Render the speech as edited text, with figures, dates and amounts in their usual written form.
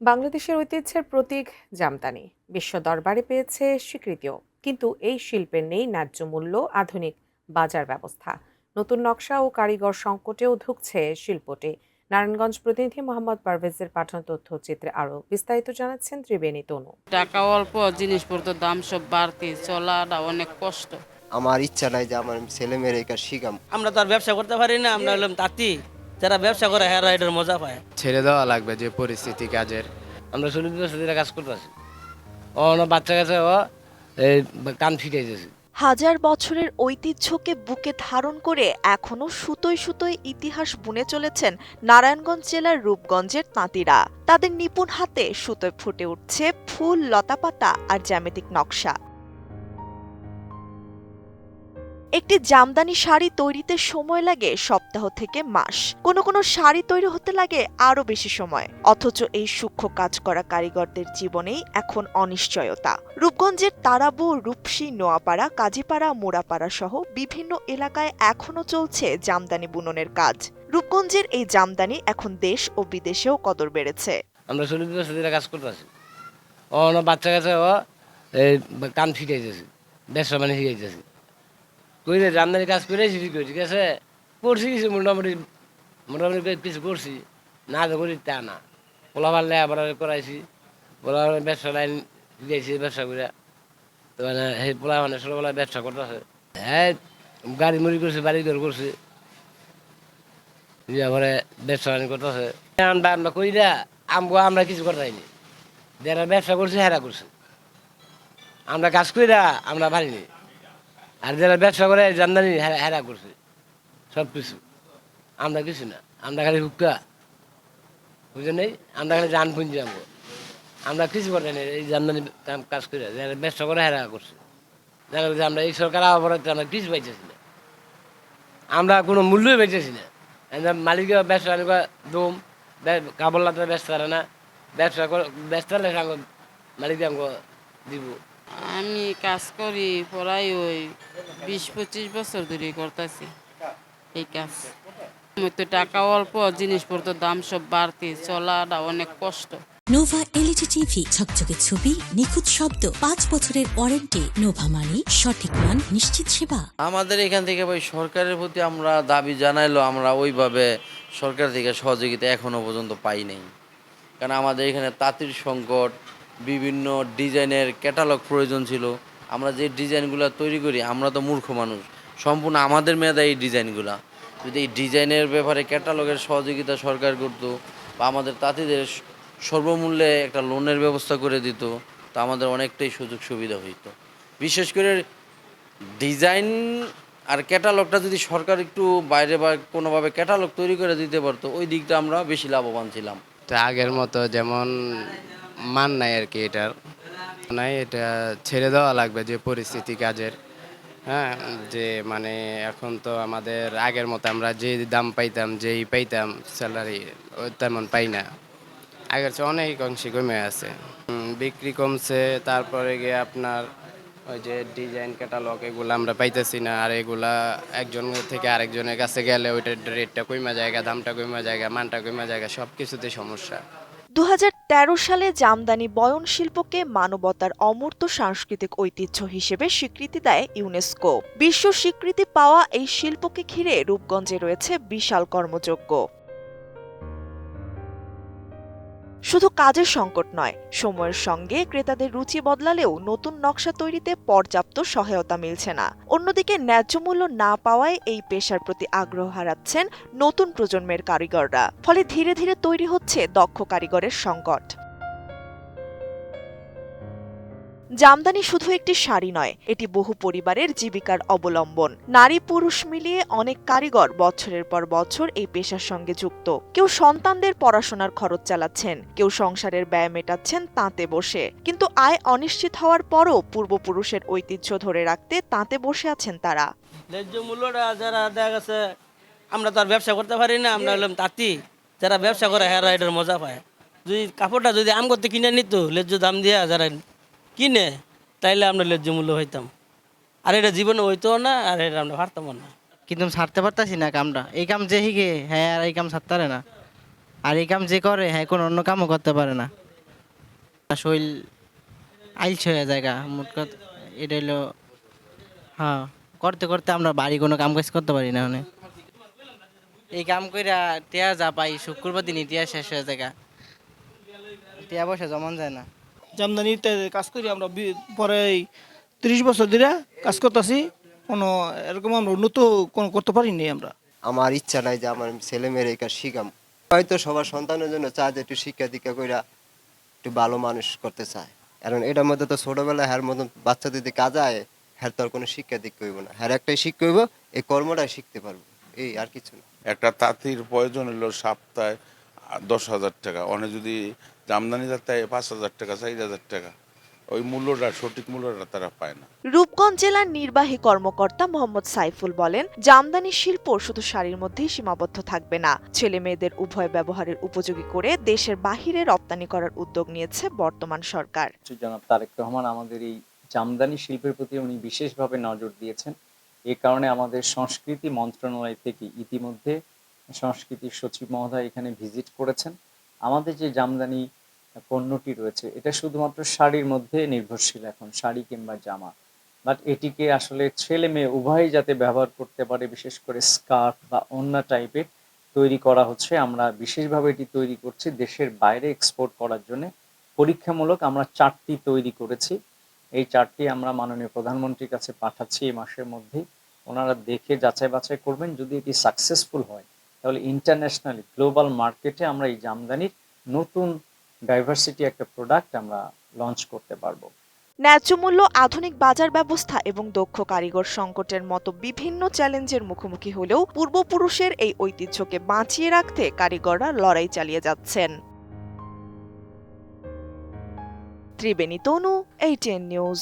বাংলাদেশের ঐতিহ্যের প্রতীক জামদানি বিশ্ব দরবারে পেয়েছে স্বীকৃতিও, কিন্তু এই শিল্পের নেই ন্যায্য মূল্য, আধুনিক বাজার ব্যবস্থা। নতুন নকশা ও কারিগর সংকটেও ধুঁকছে শিল্পটি। নারায়ণগঞ্জ প্রতিনিধি মোহাম্মদ পারভেজের পাঠানো তথ্যচিত্রে আরও বিস্তারিত জানাচ্ছেন ত্রিবেণী তনু। টাকা অল্প, জিনিসপত্রের দাম সব বাড়তি, চলাটা অনেক কষ্ট। আমার ইচ্ছা নাই যে আমার ছেলে মেয়ের এই কাজ শিখাম। আমরা তো আর ব্যবসা করতে পারি না, আমরা হলাম তাঁতি। যারা ব্যবসা করে হ্যাঁ এটার মজা পায়। ছেড়ে দেওয়া লাগবে যে পরিস্থিতি কাজের। আমরা সুনির্দিষ্ট সাথে কাজ করতেছি। ও না বাচ্চা কাছে ও এই কান ফিটাইতেছি। হাজার বছরের ঐতিহ্যকে বুকে ধারণ করে এখনো সুতোয় সুতোয় ইতিহাস বুনে চলেছেন নারায়ণগঞ্জ জেলার রূপগঞ্জের তাঁতিরা। তাদের নিপুণ হাতে সুতোয় ফুটে উঠছে ফুল, লতাপাতা আর জ্যামিতিক নকশা। একটি জামদানি শাড়ি তৈরিতে সময় লাগে সপ্তাহ থেকে মাস, কোনো কোনো শাড়ি তৈরি হতে লাগে আরও বেশি সময়। অথচ এই সূক্ষ্ম কাজ করা কারিগরদের জীবনেই এখন অনিশ্চয়তা। রূপগঞ্জের তারাবো, রূপসী, নোয়াপাড়া, কাজীপাড়া, মোড়াপাড়া সহ বিভিন্ন এলাকায় এখনো চলছে জামদানি বুননের কাজ। রূপগঞ্জের এই জামদানি এখন দেশ ও বিদেশেও কদর বেড়েছে। আমরা সুনির্দিষ্ট সাথে কাজ করতেছি। ও না বাচ্চা কাছে ও এই কান ফিটাইতেছি, ব্যবসা মানে শিখাইতেছি। কইলে জামদানি কাজ করে ঠিক আছে, করছি কিছু মোটামুটি মোটামুটি কিছু করছি, না তো করি তা না। পোলা পারলে আবার করাইছি, পোলা ব্যবসা লাইন দিয়েছি, ব্যবসা করে তো মানে সেই পোলা মানে ছোটোবেলায় ব্যবসা করতেছে। হ্যাঁ, গাড়ি মুড়ি করছে, বাড়ি ঘর করছে, পরে ব্যবসা বাণিজ্য করতেছে। আমরা করি না, আমরা কিছু করতে হয়নি, যারা ব্যবসা করছে হেরা করছে। আমরা কাজ করি না, আমরা পারিনি। আর যারা ব্যবসা করে জামদানি হেরা করছে সব কিছু, আমরা কিছু না। আমরা খালি হুক্কা, বুঝে নেই, আমরা খালি জান পুঞ্জি আমগো, আমরা কিছু করতে নেই। এই জামদানি কাজ করে যারা ব্যবসা করে হেরা করছে, দেখা যাচ্ছে আমরা এই সরকার আবার আমরা কিছু পাইতেছি না, আমরা কোনো মূল্যই পাইতেছি না। মালিকের ব্যবসা দম কাবল্লাতে ব্যস্ত পারে না, ব্যবসা ব্যস্ত হলে মালিককে আমাকে দিব। আমি কাজ করি প্রায় ওই 20-25 বছর ধরে করতেছি এই কাজ। আমার তো টাকা অল্প, জিনিসপত্রের দাম সব বাড়তি, চলাটা অনেক কষ্ট। নোভা এলইডি টিভি, ঝকঝকে ছবি, নিখুঁত শব্দ, 5 বছরের ওয়ারেন্টি। নোভা মানে সঠিক মান, নিশ্চিত সেবা। আমাদের এখান থেকে ভাই সরকারের প্রতি আমরা দাবি জানাইলো, আমরা ওইভাবে সরকার থেকে সহযোগিতা এখনো পর্যন্ত পাই নাই। কারণ আমাদের এখানে তাঁতির সংকট, বিভিন্ন ডিজাইনের ক্যাটালগ প্রয়োজন ছিল। আমরা যে ডিজাইনগুলো তৈরি করি, আমরা তো মূর্খ মানুষ, সম্পূর্ণ আমাদের মেধা এই ডিজাইনগুলো। যদি এই ডিজাইনের ব্যাপারে ক্যাটালগের সহযোগিতা সরকার করতো, বা আমাদের তাঁতিদের সর্বমূল্যে একটা লোনের ব্যবস্থা করে দিত, তো আমাদের অনেকটাই সুযোগ সুবিধা হইতো। বিশেষ করে ডিজাইন আর ক্যাটালগটা যদি সরকার একটু বাইরে বা কোনোভাবে ক্যাটালগ তৈরি করে দিতে পারতো, ওই দিকটা আমরা বেশি লাভবান ছিলাম। তো আগের মতো যেমন মান নাই আর কি, এটার নাই, এটা ছেড়ে দেওয়া লাগবে যে পরিস্থিতি কাজের। হ্যাঁ, যে মানে এখন তো আমাদের আগের মতো আমরা যে দাম পাইতাম, যেই পাইতাম স্যালারি, ওই তেমন পাই না। আগের চেয়ে অনেক অংশে কমে আছে, বিক্রি কমছে। তারপরে গিয়ে আপনার ওই যে ডিজাইন ক্যাটালগ এগুলো আমরা পাইতেছি না। আর এগুলা একজন থেকে আরেকজনের কাছে গেলে ওইটার রেটটা কমে জায়গা, দামটা কমে জায়গা, মানটা কমে জায়গা, সব কিছুতে সমস্যা। 2013 সালে জামদানি বয়ন শিল্পকে মানবতার অমূর্ত সাংস্কৃতিক ঐতিহ্য হিসেবে স্বীকৃতি দেয় ইউনেস্কো। বিশ্ব স্বীকৃতি পাওয়া এই শিল্পকে ঘিরে রূপগঞ্জে রয়েছে বিশাল কর্মযজ্ঞ। শুধু কাজের সংকট নয়, সময়ের সঙ্গে ক্রেতাদের রুচি বদলালেও নতুন নকশা তৈরিতে পর্যাপ্ত সহায়তা মিলছে না। অন্যদিকে ন্যায্য মূল্য না পাওয়ায় এই পেশার প্রতি আগ্রহ হারাচ্ছেন নতুন প্রজন্মের কারিগররা। ফলে ধীরে ধীরে তৈরি হচ্ছে দক্ষ কারিগরের সংকট। জামদানি শুধু একটি শাড়ি নয়, এটি বহু পরিবারের জীবিকার অবলম্বন। নারী পুরুষ মিলিয়ে অনেক কারিগর বছরের পর বছর এই পেশার সঙ্গে যুক্ত। কেউ সন্তানদের পড়াশোনার খরচ চালাচ্ছেন, কেউ সংসারের ব্যয় মেটাচ্ছেন তাঁতে বসে। কিন্তু আয় অনিশ্চিত হওয়ার পরও পূর্বপুরুষের ঐতিহ্য ধরে রাখতে তাঁতে বসে আছেন তারা। ন্যায্য মূল্যটা যারা দেখা গেছে, আমরা তো আর ব্যবসা করতে পারি না, আমরা হলাম তাঁতি। যারা ব্যবসা করে হ্যাঁ এটার মজা পায়। যদি কাপড়টা যদি আম করতে কিনে নিত ন্যায্য দাম দিয়ে যারা কিনে, তাইলে আমরা ন্যায্য মূল্য হইতাম। আর এটা জীবনে হইতো না, আর এটা আমরা পারতাম না। কিন্তু ছাড়তে পারতাছি না কামটা। এই কাম যে শিখে হ্যাঁ আর এই কাম ছাড়তে পারে না, আর এই কাম যে করে হ্যাঁ কোনো অন্য কামও করতে পারে না। শৈল আইলছ হয়ে জায়গা মোট কথা এটা হলো হ্যাঁ করতে করতে আমরা বাড়ি কোনো কাম কাজ করতে পারি না মানে এই কাম কইরা টিয়া যা পাই শুক্রবার দিনই টিয়া শেষ হয়ে জায়গা টিয়া বসে জমান যায় না। জামদানিতে কাজ করি আমরা পরে 30 বছর ধরে কাজ করতেছি, কোনো এরকম আমরা উন্নত কোনো করতে পারিনি আমরা। আমার ইচ্ছা নাই যে আমার ছেলে মেয়ের এই কাজ শিখাম। হয়তো সবার সন্তানের জন্য চায় যে একটু শিক্ষা দীক্ষা কইরা একটু ভালো মানুষ করতে চায়, কারণ এটার মধ্যে তো ছোটবেলায় হ্যার মতন বাচ্চা যদি কাজ আয় হ্যার তো আর কোনো শিক্ষা দীক্ষা হইব না, হ্যার একটাই শিক্ষা হইব, এই কর্মটাই শিখতে পারবো, এই আর কিছু না। একটা তাঁতির প্রয়োজন হলো সপ্তাহে 10,000 টাকা, অনেক যদি জামদানি তাই 5,000 টাকা 4,000 টাকা, ওই মূল্যটা সঠিক মূল্যটা তারা পায় না। রূপগঞ্জ জেলার নির্বাহী কর্মকর্তা মোহাম্মদ সাইফুল বলেন, জামদানি শিল্প শুধু শাড়ির মধ্যেই সীমাবদ্ধ থাকবে না, ছেলে মেয়েদের উভয় ব্যবহারের উপযোগী করে দেশের বাহিরে রপ্তানি করার উদ্যোগ নিয়েছে বর্তমান সরকার। জনাব তারেক রহমান আমাদের এই জামদানি শিল্পের প্রতি উনি বিশেষভাবে নজর দিয়েছেন। এ কারণে আমাদের সংস্কৃতি মন্ত্রণালয় থেকে ইতিমধ্যে সংস্কৃতি সচিব মহোদয় এখানে ভিজিট করেছেন। আমাদের যে জামদানি পণ্যটি রয়েছে এটা শুধুমাত্র শাড়ির মধ্যে নির্ভরশীল, এখন শাড়ি কিংবা জামা, বাট এটিকে আসলে ছেলে মেয়ে উভয়ই যাতে ব্যবহার করতে পারে, বিশেষ করে স্কার্ফ বা অন্য টাইপের তৈরি করা হচ্ছে। আমরা বিশেষভাবে এটি তৈরি করছি দেশের বাইরে এক্সপোর্ট করার জন্য। পরীক্ষামূলক আমরা 4টি তৈরি করেছি, এই 4টি আমরা মাননীয় প্রধানমন্ত্রীর কাছে পাঠাচ্ছি এই মাসের মধ্যেই। ওনারা দেখে যাচাই বাছাই করবেন, যদি এটি সাকসেসফুল হয় তাহলে ইন্টারন্যাশনালি গ্লোবাল মার্কেটে আমরা এই জামদানির নতুন ডাইভার্সিটি একটা প্রোডাক্ট আমরা লঞ্চ করতে পারবো। ন্যায্য মূল্য, আধুনিক বাজার ব্যবস্থা এবং দক্ষ কারিগর সংকটের মতো বিভিন্ন চ্যালেঞ্জের মুখোমুখি হলেও পূর্বপুরুষের এই ঐতিহ্যকে বাঁচিয়ে রাখতে কারিগররা লড়াই চালিয়ে যাচ্ছেন। ত্রিবেণী তনু, ATN নিউজ।